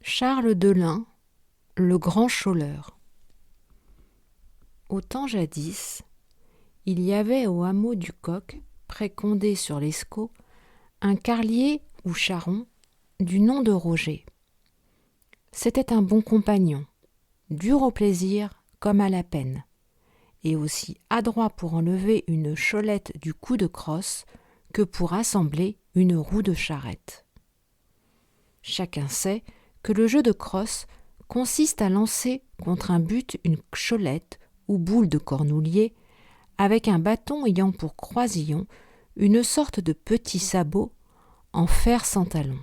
Charles Delin, le grand choleur. Au temps jadis, il y avait au hameau du Coq, près Condé-sur-l'Escaut, un carlier ou charron du nom de Roger. C'était un bon compagnon, dur au plaisir comme à la peine, et aussi adroit pour enlever une cholette du coup de crosse que pour assembler une roue de charrette. Chacun sait que le jeu de crosse consiste à lancer contre un but une cholette ou boule de cornoulier avec un bâton ayant pour croisillon une sorte de petit sabot en fer sans talon.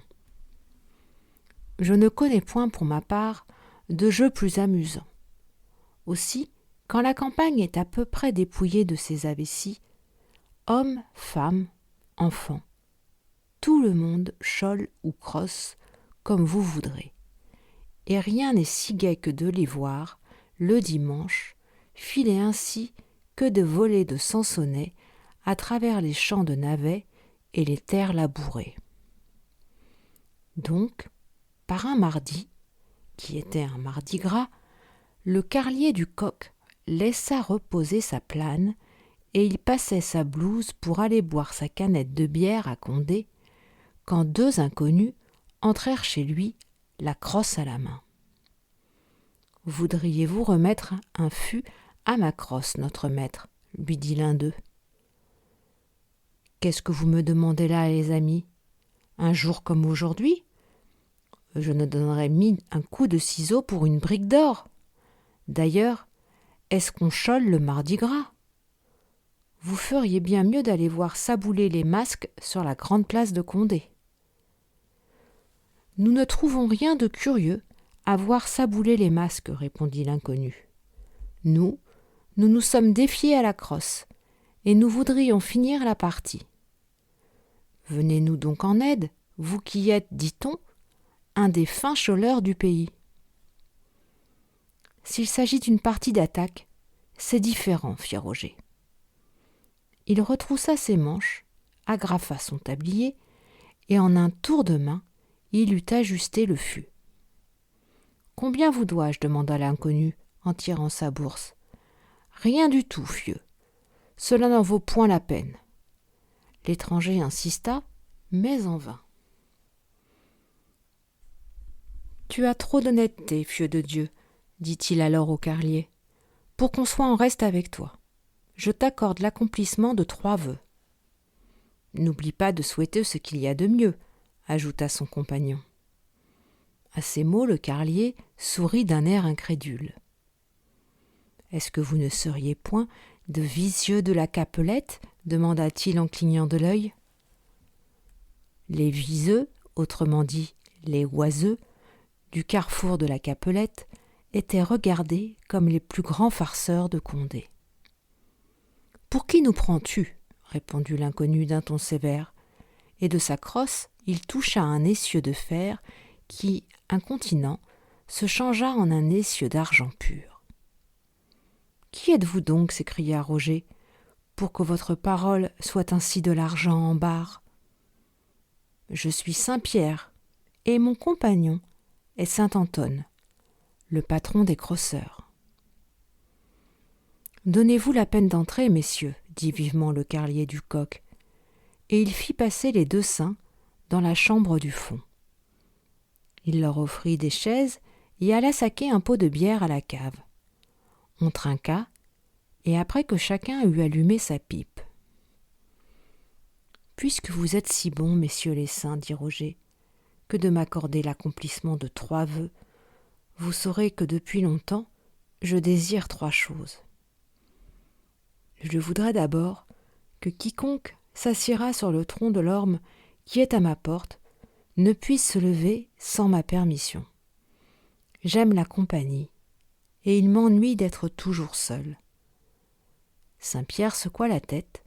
Je ne connais point pour ma part de jeu plus amusant. Aussi, quand la campagne est à peu près dépouillée de ses avessies, hommes, femmes, enfants, tout le monde chole ou crosse comme vous voudrez. Et rien n'est si gai que de les voir, le dimanche, filer ainsi que de volées de sansonnets à travers les champs de navets et les terres labourées. Donc, par un mardi, qui était un mardi gras, le carlier du Coq laissa reposer sa plane et il passait sa blouse pour aller boire sa canette de bière à Condé, quand deux inconnus entrèrent chez lui, la crosse à la main. « Voudriez-vous remettre un fût à ma crosse, notre maître ?» lui dit l'un d'eux. « Qu'est-ce que vous me demandez là, les amis ? Un jour comme aujourd'hui ? Je ne donnerais mis un coup de ciseau pour une brique d'or. D'ailleurs, est-ce qu'on chole le mardi gras ? Vous feriez bien mieux d'aller voir sabouler les masques sur la grande place de Condé. » « Nous ne trouvons rien de curieux à voir sabouler les masques, répondit l'inconnu. Nous nous sommes défiés à la crosse, et nous voudrions finir la partie. Venez-nous donc en aide, vous qui êtes, dit-on, un des fins choleurs du pays. S'il s'agit d'une partie d'attaque, c'est différent, fit Roger. Il retroussa ses manches, agrafa son tablier, et en un tour de main, il eut ajusté le fût. « Combien vous dois-je » demanda l'inconnu, en tirant sa bourse. « Rien du tout, fieu. Cela n'en vaut point la peine. » L'étranger insista, mais en vain. « Tu as trop d'honnêteté, fieu de Dieu, » dit-il alors au carlier, « pour qu'on soit en reste avec toi. Je t'accorde l'accomplissement de 3 vœux. »« N'oublie pas de souhaiter ce qu'il y a de mieux, » ajouta son compagnon. À ces mots, le carlier sourit d'un air incrédule. « Est-ce que vous ne seriez point de Visieux de la Capelette ?» demanda-t-il en clignant de l'œil. Les viseux, autrement dit les oiseux, du carrefour de la Capelette étaient regardés comme les plus grands farceurs de Condé. « Pour qui nous prends-tu » répondit l'inconnu d'un ton sévère, et de sa crosse il toucha un essieu de fer qui, incontinent, se changea en un essieu d'argent pur. « Qui êtes-vous donc » s'écria Roger, « pour que votre parole soit ainsi de l'argent en barre ? » « Je suis Saint-Pierre, et mon compagnon est Saint-Antone, le patron des crosseurs. »« Donnez-vous la peine d'entrer, messieurs, » dit vivement le carlier du Coq, et il fit passer les 2 saints dans la chambre du fond. Il leur offrit des chaises et alla saquer un pot de bière à la cave. On trinqua, et après que chacun eut allumé sa pipe. « Puisque vous êtes si bons, messieurs les saints, dit Roger, que de m'accorder l'accomplissement de 3 vœux, vous saurez que depuis longtemps, je désire 3 choses. Je voudrais d'abord que quiconque s'assiera sur le tronc de l'orme qui est à ma porte ne puisse se lever sans ma permission. J'aime la compagnie, et il m'ennuie d'être toujours seul. » Saint-Pierre secoua la tête,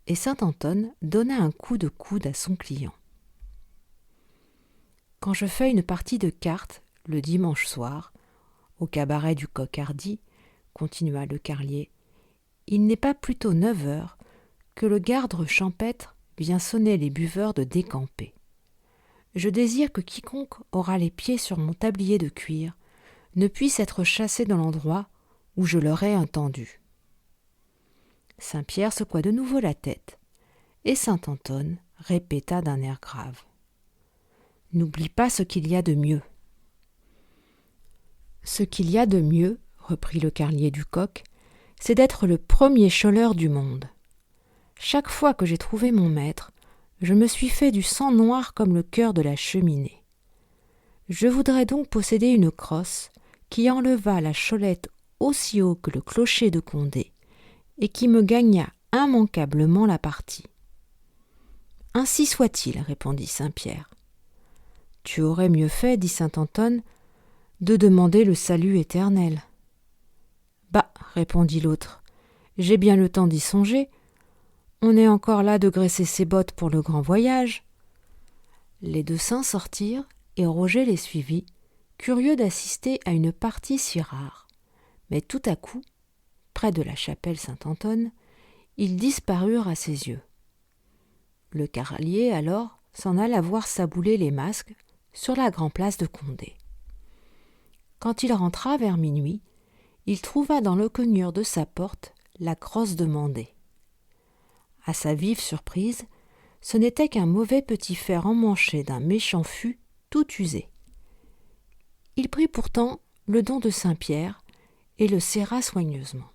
et Saint-Antone donna un coup de coude à son client. « Quand je fais une partie de cartes le dimanche soir, au cabaret du Coq hardy, continua le carlier, il n'est pas plutôt 9 heures que le garde champêtre vient sonner les buveurs de décamper. je désire que quiconque aura les pieds sur mon tablier de cuir ne puisse être chassé dans l'endroit où je l'aurai entendu. » Saint-Pierre secoua de nouveau la tête, et saint Antone répéta d'un air grave: « N'oublie pas ce qu'il y a de mieux. » « Ce qu'il y a de mieux, reprit le carlier du coq, c'est d'être le premier choleur du monde. Chaque fois que j'ai trouvé mon maître, je me suis fait du sang noir comme le cœur de la cheminée. Je voudrais donc posséder une crosse qui enlevât la Cholette aussi haut que le clocher de Condé et qui me gagnât immanquablement la partie. »« Ainsi soit-il, répondit Saint-Pierre. »« Tu aurais mieux fait, dit saint Antone, de demander le salut éternel. »« Bah, répondit l'autre, j'ai bien le temps d'y songer. On est encore là de graisser ses bottes pour le grand voyage. » Les deux saints sortirent et Roger les suivit, curieux d'assister à une partie si rare. Mais tout à coup, près de la chapelle Saint-Antone, ils disparurent à ses yeux. Le carlier, alors, s'en alla voir sabouler les masques sur la grand-place de Condé. Quand il rentra vers minuit, il trouva dans le cognure de sa porte la crosse demandée. À sa vive surprise, ce n'était qu'un mauvais petit fer emmanché d'un méchant fût tout usé. Il prit pourtant le don de Saint-Pierre et le serra soigneusement.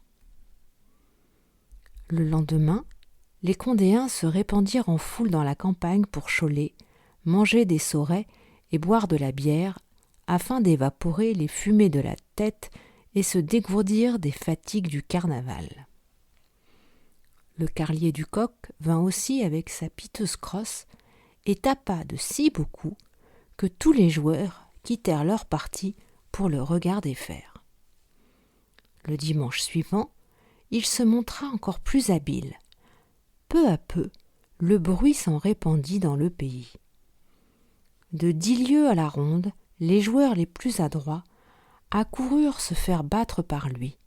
Le lendemain, les Condéens se répandirent en foule dans la campagne pour choler, manger des sauraies et boire de la bière, afin d'évaporer les fumées de la tête et se dégourdir des fatigues du carnaval. Le carlier du coq vint aussi avec sa piteuse crosse et tapa de si beaux coups que tous les joueurs quittèrent leur partie pour le regarder faire. Le dimanche suivant, il se montra encore plus habile. Peu à peu, le bruit s'en répandit dans le pays. De 10 lieues à la ronde, les joueurs les plus adroits accoururent se faire battre par lui,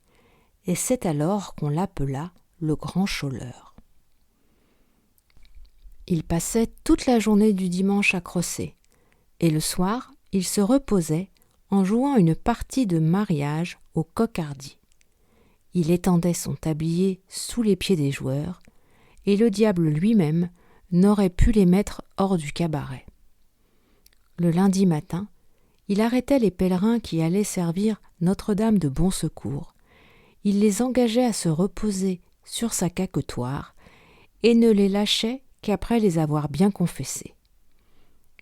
et c'est alors qu'on l'appela le grand choleur. Il passait toute la journée du dimanche à crosser, et le soir, il se reposait en jouant une partie de mariage au coq-hardy. Il étendait son tablier sous les pieds des joueurs, et le diable lui-même n'aurait pu les mettre hors du cabaret. Le lundi matin, il arrêtait les pèlerins qui allaient servir Notre-Dame de Bon Secours. Il les engageait à se reposer sur sa caquetoire et ne les lâchait qu'après les avoir bien confessés.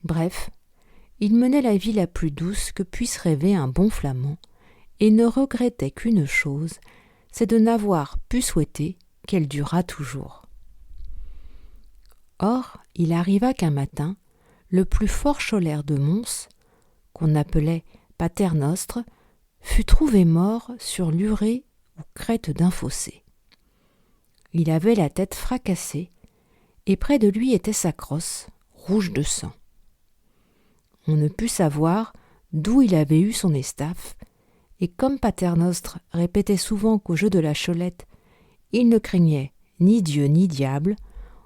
Bref, il menait la vie la plus douce que puisse rêver un bon flamand et ne regrettait qu'une chose, c'est de n'avoir pu souhaiter qu'elle durât toujours. Or, il arriva qu'un matin, le plus fort cholère de Mons, qu'on appelait Pater Nostre, fut trouvé mort sur l'urée ou crête d'un fossé. Il avait la tête fracassée, et près de lui était sa crosse, rouge de sang. On ne put savoir d'où il avait eu son estaffe, et comme Pater Nostre répétait souvent qu'au jeu de la Cholette, il ne craignait ni Dieu ni diable,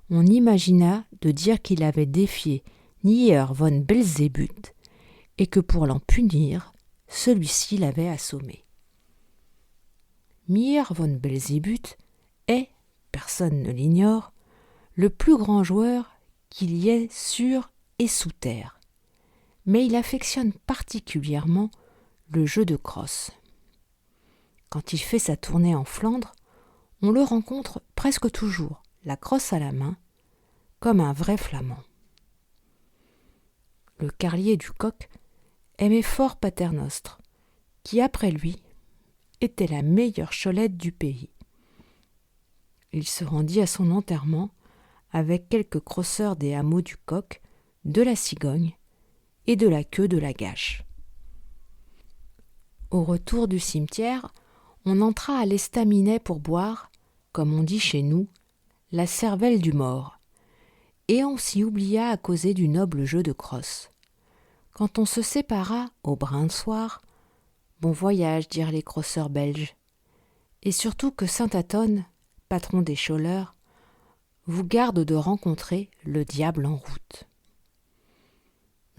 on imagina de dire qu'il avait défié Nier von Belzébuth, et que pour l'en punir, celui-ci l'avait assommé. Nier von Belzébuth est, personne ne l'ignore, le plus grand joueur qu'il y ait sur et sous terre, mais il affectionne particulièrement le jeu de crosse. Quand il fait sa tournée en Flandre, on le rencontre presque toujours, la crosse à la main, comme un vrai flamand. Le carlier du coq aimait fort Pater Nostre, qui, après lui, était la meilleure Cholette du pays. Il se rendit à son enterrement avec quelques crosseurs des hameaux du coq, de la cigogne et de la queue de la gâche. Au retour du cimetière, on entra à l'estaminet pour boire, comme on dit chez nous, la cervelle du mort, et on s'y oublia à causer du noble jeu de crosse. Quand on se sépara au brin de soir, bon voyage, dirent les crosseurs belges, et surtout que saint Antone, patron des choleurs, vous garde de rencontrer le diable en route.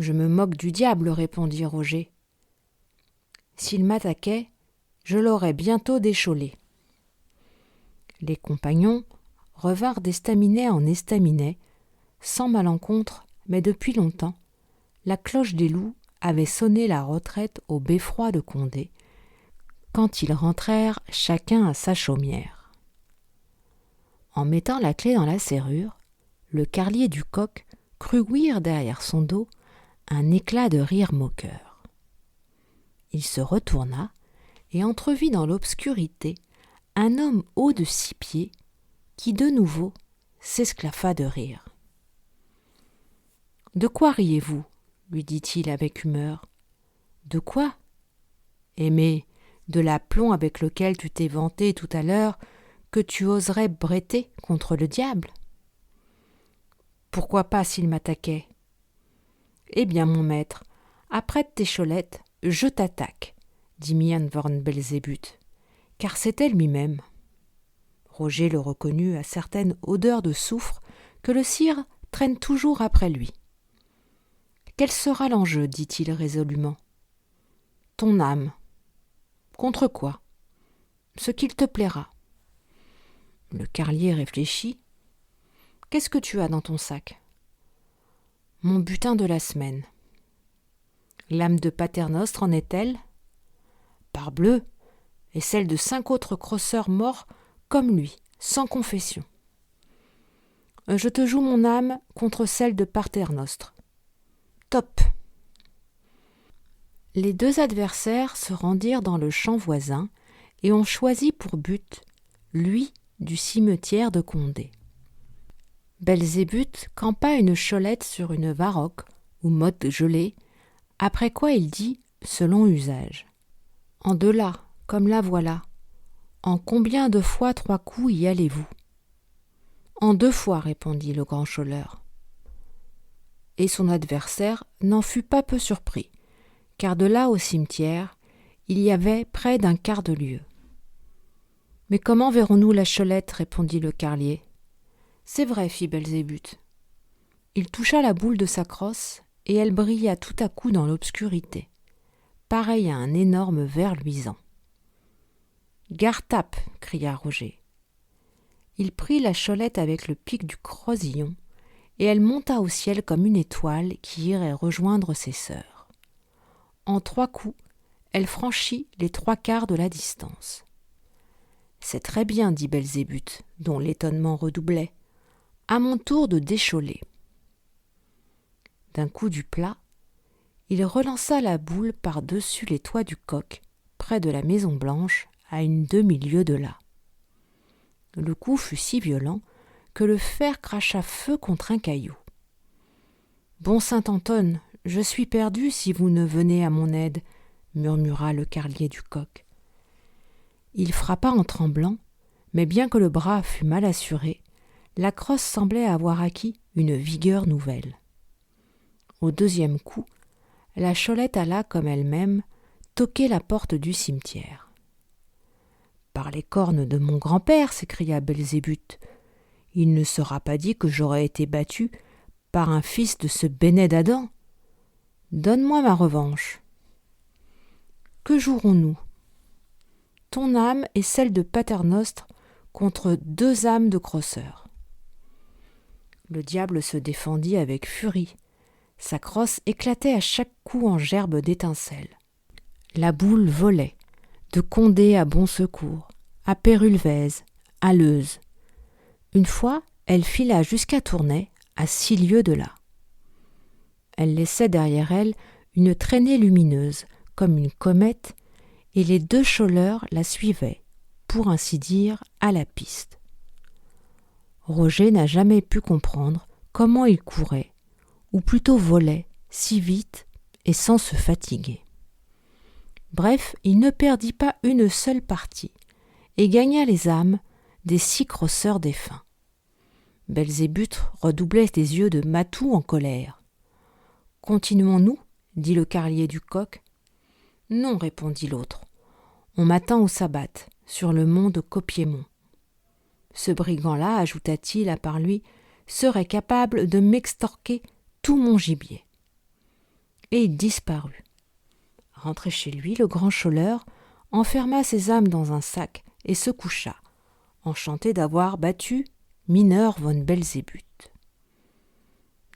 Je me moque du diable, répondit Roger. S'il m'attaquait, je l'aurais bientôt décholé. Les compagnons revinrent d'estaminet en estaminet, sans malencontre, mais depuis longtemps, la cloche des loups avait sonné la retraite au beffroi de Condé, quand ils rentrèrent chacun à sa chaumière. En mettant la clé dans la serrure, le carlier du coq crut ouïr derrière son dos un éclat de rire moqueur. Il se retourna et entrevit dans l'obscurité un homme haut de 6 pieds qui, de nouveau, s'esclaffa de rire. « De quoi riez-vous » lui dit-il avec humeur. « De quoi ?»« Eh mais, de l'aplomb avec lequel tu t'es vanté tout à l'heure que tu oserais bréter contre le diable. »« Pourquoi pas s'il m'attaquait ?»« Eh bien, mon maître, apprête tes cholettes, je t'attaque, » dit Mian Vorn Belzébuth, car c'était lui-même. Roger le reconnut à certaine odeur de soufre que le sire traîne toujours après lui. « Quel sera l'enjeu » dit-il résolument. « Ton âme. »« Contre quoi ?»« Ce qu'il te plaira. » Le carlier réfléchit. « Qu'est-ce que tu as dans ton sac ?»« Mon butin de la semaine. »« L'âme de Paternostre en est-elle ?»« Parbleu, et celle de 5 autres crosseurs morts comme lui, sans confession. »« Je te joue mon âme contre celle de Paternostre. »« Top !» Les 2 adversaires se rendirent dans le champ voisin et on choisit pour but lui du cimetière de Condé. Belzébuth campa une cholette sur une varroque ou motte gelée, après quoi il dit, selon usage: « En 2 là, comme la voilà. En combien de fois 3 coups y allez-vous ?»« En 2 fois, répondit le grand choleur. Et son adversaire n'en fut pas peu surpris, car de là au cimetière, il y avait près d'un quart de lieue. « Mais comment verrons-nous la cholette ?» répondit le carlier. « C'est vrai, fit Belzébuth. » Il toucha la boule de sa crosse, et elle brilla tout à coup dans l'obscurité, pareille à un énorme ver luisant. « Gare tape !» cria Roger. Il prit la cholette avec le pic du crosillon, et elle monta au ciel comme une étoile qui irait rejoindre ses sœurs. En 3 coups, elle franchit les 3/4 de la distance. « C'est très bien, dit Belzébuth, dont l'étonnement redoublait. À mon tour de décholer. » D'un coup du plat, il relança la boule par-dessus les toits du coq, près de la Maison Blanche, à une demi-lieue de là. Le coup fut si violent que le fer cracha feu contre un caillou. « Bon Saint-Anton, je suis perdu si vous ne venez à mon aide, » murmura le carlier du coq. Il frappa en tremblant, mais bien que le bras fût mal assuré, la crosse semblait avoir acquis une vigueur nouvelle. Au 2e coup, la cholette alla comme elle-même toquer la porte du cimetière. « Par les cornes de mon grand-père » s'écria Belzébuth, « il ne sera pas dit que j'aurais été battu par un fils de ce bénet d'Adam. Donne-moi ma revanche. » « Que jouerons-nous ? Ton âme et celle de Paternostre contre 2 âmes de crosseurs. » Le diable se défendit avec furie. Sa crosse éclatait à chaque coup en gerbes d'étincelles. La boule volait, de Condé à Bonsecours, à Pérulvez, à Leuze. Une fois, elle fila jusqu'à Tournai, à 6 lieues de là. Elle laissait derrière elle une traînée lumineuse, comme une comète, et les 2 choleurs la suivaient, pour ainsi dire, à la piste. Roger n'a jamais pu comprendre comment il courait, ou plutôt volait, si vite et sans se fatiguer. Bref, il ne perdit pas une seule partie, et gagna les âmes des 6 crosseurs défunts. Belzébuth redoublait des yeux de matou en colère. « Continuons-nous » dit le carlier du coq. « Non, répondit l'autre. On m'attend au sabbat, sur le mont de Copiémont. Ce brigand-là, ajouta-t-il à part lui, serait capable de m'extorquer tout mon gibier. » et il disparut. Rentré chez lui, le grand choleur enferma ses âmes dans un sac et se coucha, enchanté d'avoir battu Mineur von Belzébuth.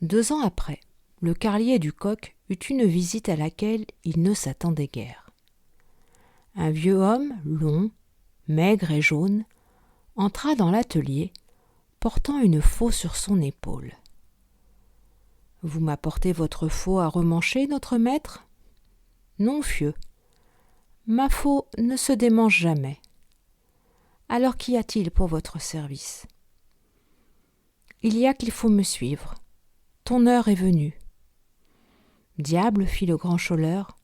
2 ans après, le carlier du coq eut une visite à laquelle il ne s'attendait guère. Un vieux homme, long, maigre et jaune, entra dans l'atelier, portant une faux sur son épaule. « Vous m'apportez votre faux à remancher, notre maître ?»« Non, fieu. Ma faux ne se démange jamais. » « Alors qu'y a-t-il pour votre service ?»« Il y a qu'il faut me suivre. Ton heure est venue. »« Diable, fit le grand choleur,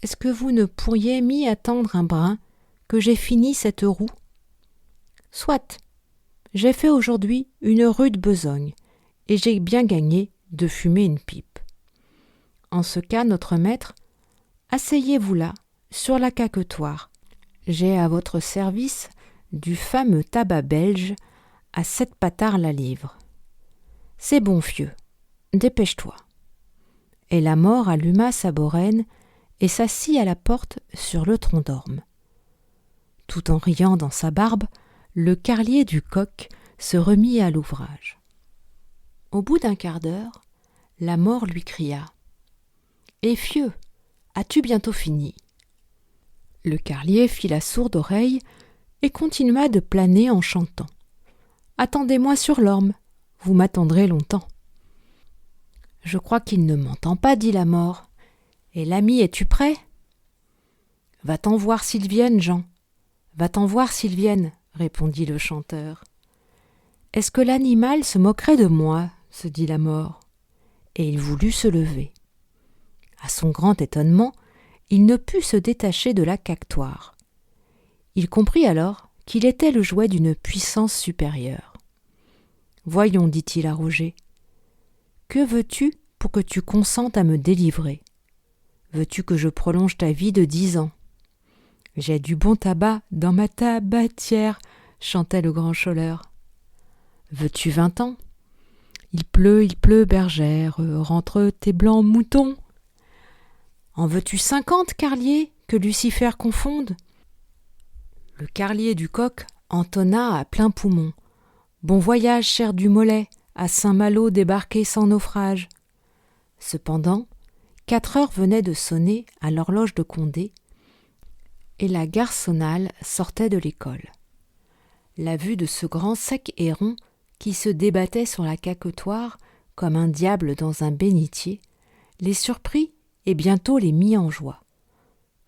est-ce que vous ne pourriez m'y attendre un brin, que j'ai fini cette roue ? Soit, j'ai fait aujourd'hui une rude besogne, et j'ai bien gagné de fumer une pipe. En ce cas, notre maître, asseyez-vous là, sur la caquetoire. J'ai à votre service du fameux tabac belge à 7 patards la livre. C'est bon, fieu, dépêche-toi. Et la mort alluma sa boraine et s'assit à la porte sur le tronc d'orme. Tout en riant dans sa barbe, le carlier du coq se remit à l'ouvrage. Au bout d'un quart d'heure, la mort lui cria « Eh fieu, as-tu bientôt fini ?» Le carlier fit la sourde oreille et continua de planer en chantant. « Attendez-moi sur l'orme, vous m'attendrez longtemps. » « Je crois qu'il ne m'entend pas, dit la mort. Et l'ami, es-tu prêt ? » « Va-t'en voir s'ils viennent, Jean. Va-t'en voir s'ils viennent, répondit le chanteur. Est-ce que l'animal se moquerait de moi, se dit la mort. Et il voulut se lever. À son grand étonnement, il ne put se détacher de la caquetoire. Il comprit alors qu'il était le jouet d'une puissance supérieure. « Voyons, dit-il à Roger, que veux-tu pour que tu consentes à me délivrer ? Veux-tu que je prolonge ta vie de 10 ans ? J'ai du bon tabac dans ma tabatière, chantait le grand choleur. Veux-tu 20 ans ? Il pleut, bergère, rentre tes blancs moutons. En veux-tu 50, carlier, que Lucifer confonde ? Le carlier du coq entonna à plein poumon. Bon voyage, cher du Mollet, à Saint-Malo débarqué sans naufrage. Cependant, 4 heures venaient de sonner à l'horloge de Condé, et la garçonnale sortait de l'école. La vue de ce grand sec et rond qui se débattait sur la caquetoire comme un diable dans un bénitier, les surprit et bientôt les mit en joie.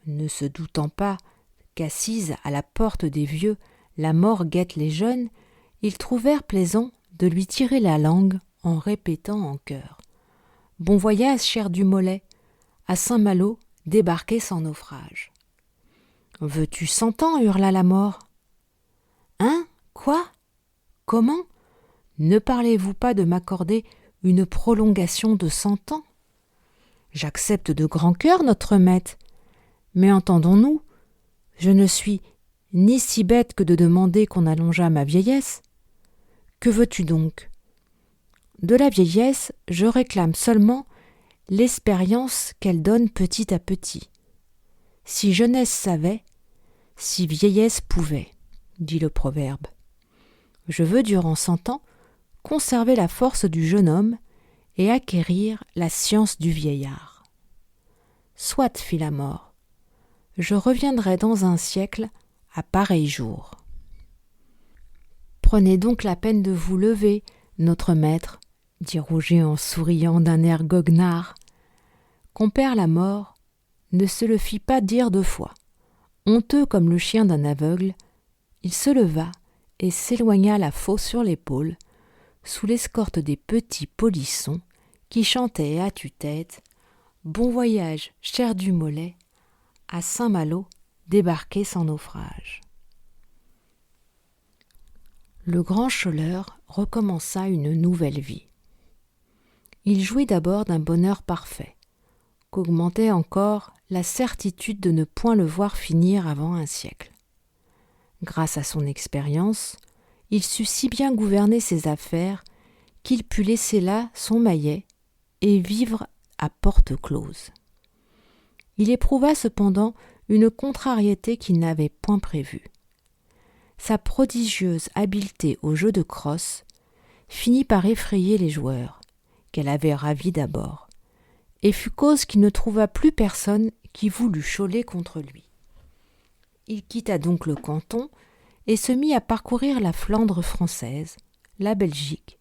Ne se doutant pas qu'assise à la porte des vieux, la mort guette les jeunes, ils trouvèrent plaisant de lui tirer la langue en répétant en chœur « Bon voyage, cher du Mollet, à Saint-Malo, débarqué sans naufrage. »« Veux-tu 100 ans ?» hurla la mort. « Hein ? Quoi ? Comment ? Ne parlez-vous pas de m'accorder une prolongation de 100 ans ? J'accepte de grand cœur, notre maître, mais entendons-nous, je ne suis ni si bête que de demander qu'on allongeât ma vieillesse. Que veux-tu donc ? De la vieillesse, je réclame seulement l'expérience qu'elle donne petit à petit. Si jeunesse savait, si vieillesse pouvait, dit le proverbe. Je veux durant 100 ans conserver la force du jeune homme et acquérir la science du vieillard. Soit, fit la mort, je reviendrai dans un siècle à pareil jour. Prenez donc la peine de vous lever, notre maître, dit Roger en souriant d'un air goguenard. Compère la mort ne se le fit pas dire 2 fois. Honteux comme le chien d'un aveugle, il se leva et s'éloigna la faux sur l'épaule, sous l'escorte des petits polissons qui chantaient à tue-tête « Bon voyage, cher du Mollet, à Saint-Malo, débarqué sans naufrage. » Le grand choleur recommença une nouvelle vie. Il jouit d'abord d'un bonheur parfait, qu'augmentait encore la certitude de ne point le voir finir avant un siècle. Grâce à son expérience, il sut si bien gouverner ses affaires qu'il put laisser là son maillet et vivre à porte close. Il éprouva cependant une contrariété qu'il n'avait point prévue. Sa prodigieuse habileté au jeu de crosse finit par effrayer les joueurs, qu'elle avait ravis d'abord, et fut cause qu'il ne trouva plus personne qui voulût choler contre lui. Il quitta donc le canton et se mit à parcourir la Flandre française, la Belgique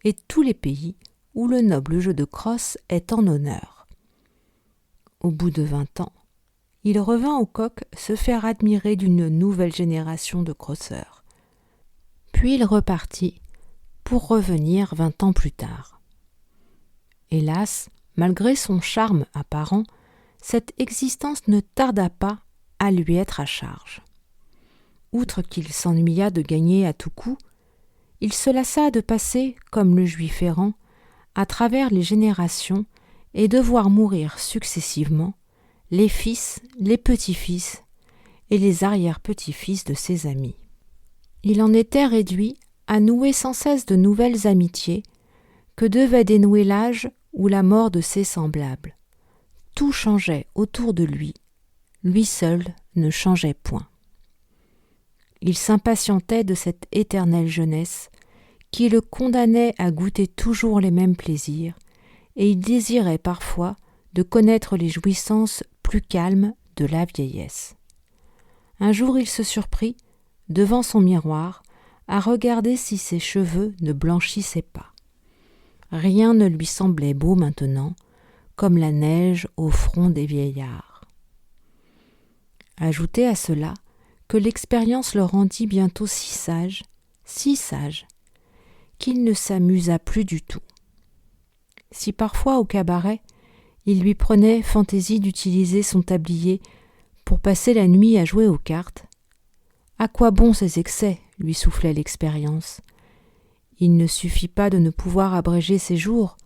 et tous les pays où le noble jeu de crosse est en honneur. Au bout de 20 ans, il revint au Coq se faire admirer d'une nouvelle génération de crosseurs. Puis il repartit pour revenir 20 ans plus tard. Hélas, malgré son charme apparent, cette existence ne tarda pas à lui être à charge. Outre qu'il s'ennuya de gagner à tout coup, il se lassa de passer, comme le juif errant, à travers les générations et de voir mourir successivement les fils, les petits-fils et les arrière-petits-fils de ses amis. Il en était réduit à nouer sans cesse de nouvelles amitiés que devait dénouer l'âge ou la mort de ses semblables. Tout changeait autour de lui seul ne changeait point. Il s'impatientait de cette éternelle jeunesse qui le condamnait à goûter toujours les mêmes plaisirs, et il désirait parfois de connaître les jouissances plus calmes de la vieillesse. Un jour il se surprit, devant son miroir, à regarder si ses cheveux ne blanchissaient pas. Rien ne lui semblait beau maintenant, comme la neige au front des vieillards. Ajoutez à cela que l'expérience le rendit bientôt si sage, qu'il ne s'amusa plus du tout. Si parfois au cabaret, il lui prenait fantaisie d'utiliser son tablier pour passer la nuit à jouer aux cartes, à quoi bon ces excès, lui soufflait l'expérience. Il ne suffit pas de ne pouvoir abréger ses jours,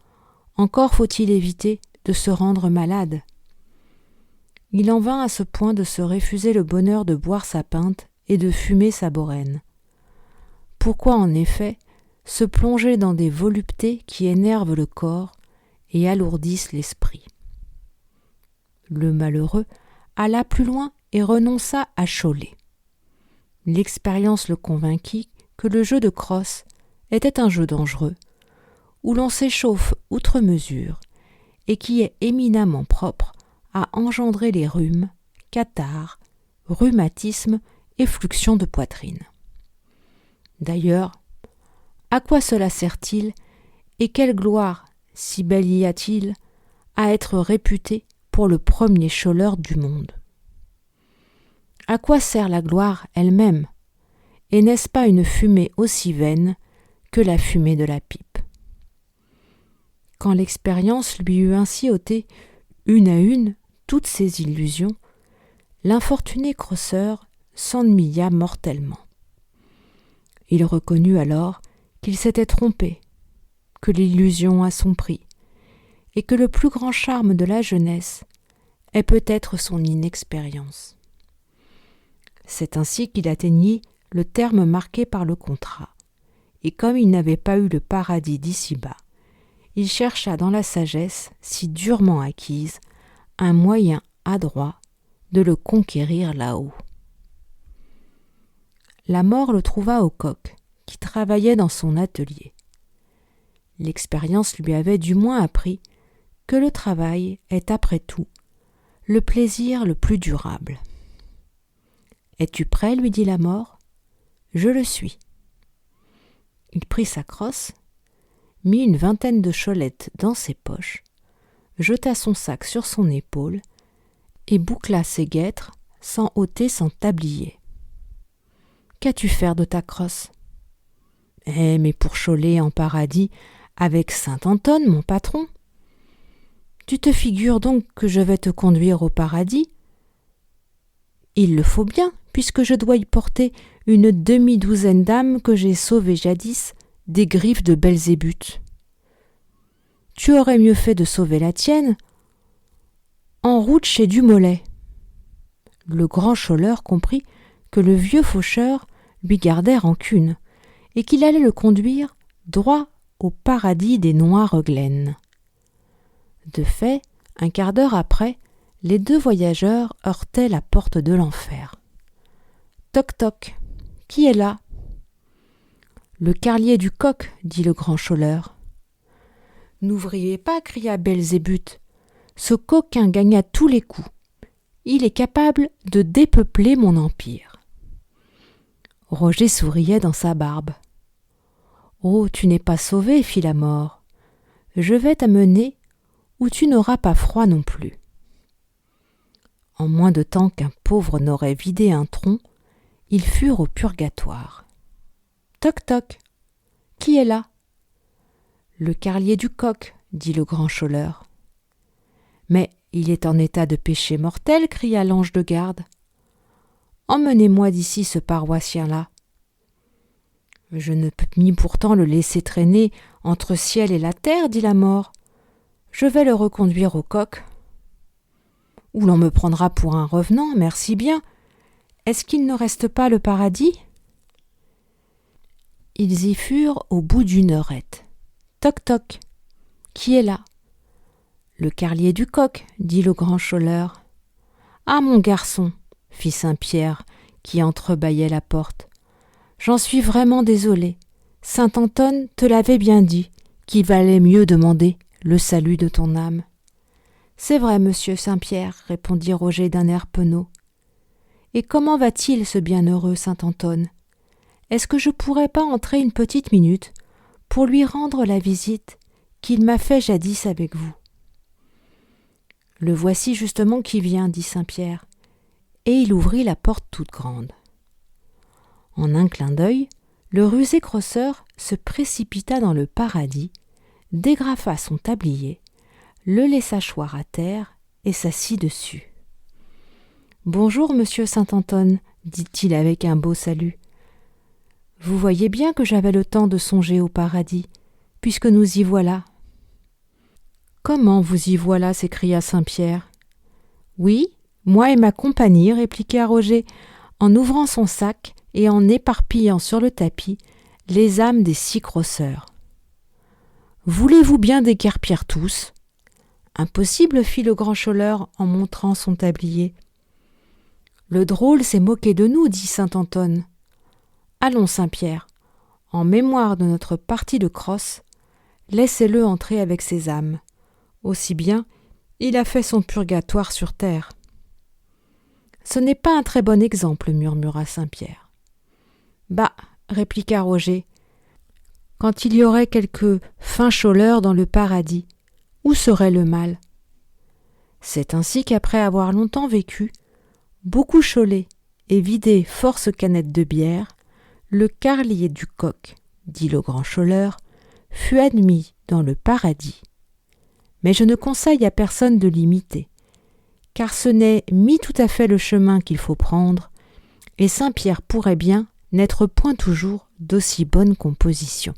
encore faut-il éviter de se rendre malade. Il en vint à ce point de se refuser le bonheur de boire sa pinte et de fumer sa boraine. Pourquoi en effet se plonger dans des voluptés qui énervent le corps et alourdissent l'esprit? Le malheureux alla plus loin et renonça à choler. L'expérience le convainquit que le jeu de crosse était un jeu dangereux, où l'on s'échauffe outre mesure et qui est éminemment propre à engendrer les rhumes, catarrhes, rhumatismes et fluxions de poitrine. D'ailleurs, à quoi cela sert-il et quelle gloire si belle y a-t-il à être réputé pour le premier choleur du monde? À quoi sert la gloire elle-même? Et n'est-ce pas une fumée aussi vaine que la fumée de la pipe? Quand l'expérience lui eut ainsi ôté une à une toutes ses illusions, l'infortuné crosseur s'ennuya mortellement. Il reconnut alors qu'il s'était trompé, que l'illusion a son prix, et que le plus grand charme de la jeunesse est peut-être son inexpérience. C'est ainsi qu'il atteignit le terme marqué par le contrat, et comme il n'avait pas eu le paradis d'ici-bas, il chercha dans la sagesse si durement acquise un moyen adroit de le conquérir là-haut. La mort le trouva au Coq, qui travaillait dans son atelier. L'expérience lui avait du moins appris que le travail est après tout le plaisir le plus durable. « Es-tu prêt ?» lui dit la mort. « Je le suis. » Il prit sa crosse, mit une 20aine de cholettes dans ses poches, jeta son sac sur son épaule et boucla ses guêtres sans ôter son tablier. « Qu'as-tu faire de ta crosse ?»« Mais pour choler en paradis avec Saint-Anton, mon patron. »« Tu te figures donc que je vais te conduire au paradis ? Il le faut bien, puisque je dois y porter une demi-douzaine d'âmes que j'ai sauvées jadis des griffes de Belzébuth. Tu aurais mieux fait de sauver la tienne en route chez Dumollet. » Le grand choleur comprit que le vieux faucheur lui gardait rancune et qu'il allait le conduire droit au paradis des Noirglaines. De fait, un quart d'heure après, les deux voyageurs heurtaient la porte de l'enfer. Toc toc, qui est là ? Le carlier du coq, dit le grand choleur. N'ouvriez pas, cria Belzébuth. Ce coquin gagne à tous les coups. Il est capable de dépeupler mon empire. Roger souriait dans sa barbe. Oh, tu n'es pas sauvé, fit la mort. Je vais t'amener où tu n'auras pas froid non plus. En moins de temps qu'un pauvre n'aurait vidé un tronc, ils furent au purgatoire. Toc toc, qui est là ? Le carlier du coq, dit le grand choleur. Mais il est en état de péché mortel, cria l'ange de garde. Emmenez-moi d'ici ce paroissien-là. Je ne peux ni pourtant le laisser traîner entre ciel et la terre, dit la mort. Je vais le reconduire au coq. Ou l'on me prendra pour un revenant, merci bien. Est-ce qu'il ne reste pas le paradis ? Ils y furent au bout d'une heurette. Toc toc, qui est là ? Le carlier du coq, dit le grand choleur. Ah, mon garçon, fit Saint-Pierre, qui entrebâillait la porte. J'en suis vraiment désolé. Saint Antone te l'avait bien dit, qu'il valait mieux demander le salut de ton âme. C'est vrai, monsieur Saint-Pierre, répondit Roger d'un air penaud. Et comment va-t-il, ce bienheureux Saint Antone ? Est-ce que je pourrais pas entrer une petite minute pour lui rendre la visite qu'il m'a fait jadis avec vous ? Le voici justement qui vient, dit Saint-Pierre, et il ouvrit la porte toute grande. En un clin d'œil, le rusé crosseur se précipita dans le paradis, dégrafa son tablier, le laissa choir à terre et s'assit dessus. « Bonjour, monsieur Saint-Antone, dit-il avec un beau salut. Vous voyez bien que j'avais le temps de songer au paradis, puisque nous y voilà. » « Comment vous y voilà ?» s'écria Saint-Pierre. « Oui, moi et ma compagnie, répliqua Roger, en ouvrant son sac et en éparpillant sur le tapis les âmes des 6 crosseurs. « Voulez-vous bien déguerpir tous ?» Impossible, fit le grand choleur en montrant son tablier. Le drôle s'est moqué de nous, dit Saint Antone. Allons, Saint-Pierre, en mémoire de notre partie de crosse, laissez-le entrer avec ses âmes. Aussi bien, il a fait son purgatoire sur terre. Ce n'est pas un très bon exemple, murmura Saint-Pierre. Bah, répliqua Roger, quand il y aurait quelques fins choleurs dans le paradis, où serait le mal ? C'est ainsi qu'après avoir longtemps vécu, beaucoup cholé et vidé force canettes de bière, le carlier du coq, dit le grand choleur, fut admis dans le paradis. Mais je ne conseille à personne de l'imiter, car ce n'est mi tout à fait le chemin qu'il faut prendre, et Saint-Pierre pourrait bien n'être point toujours d'aussi bonne composition.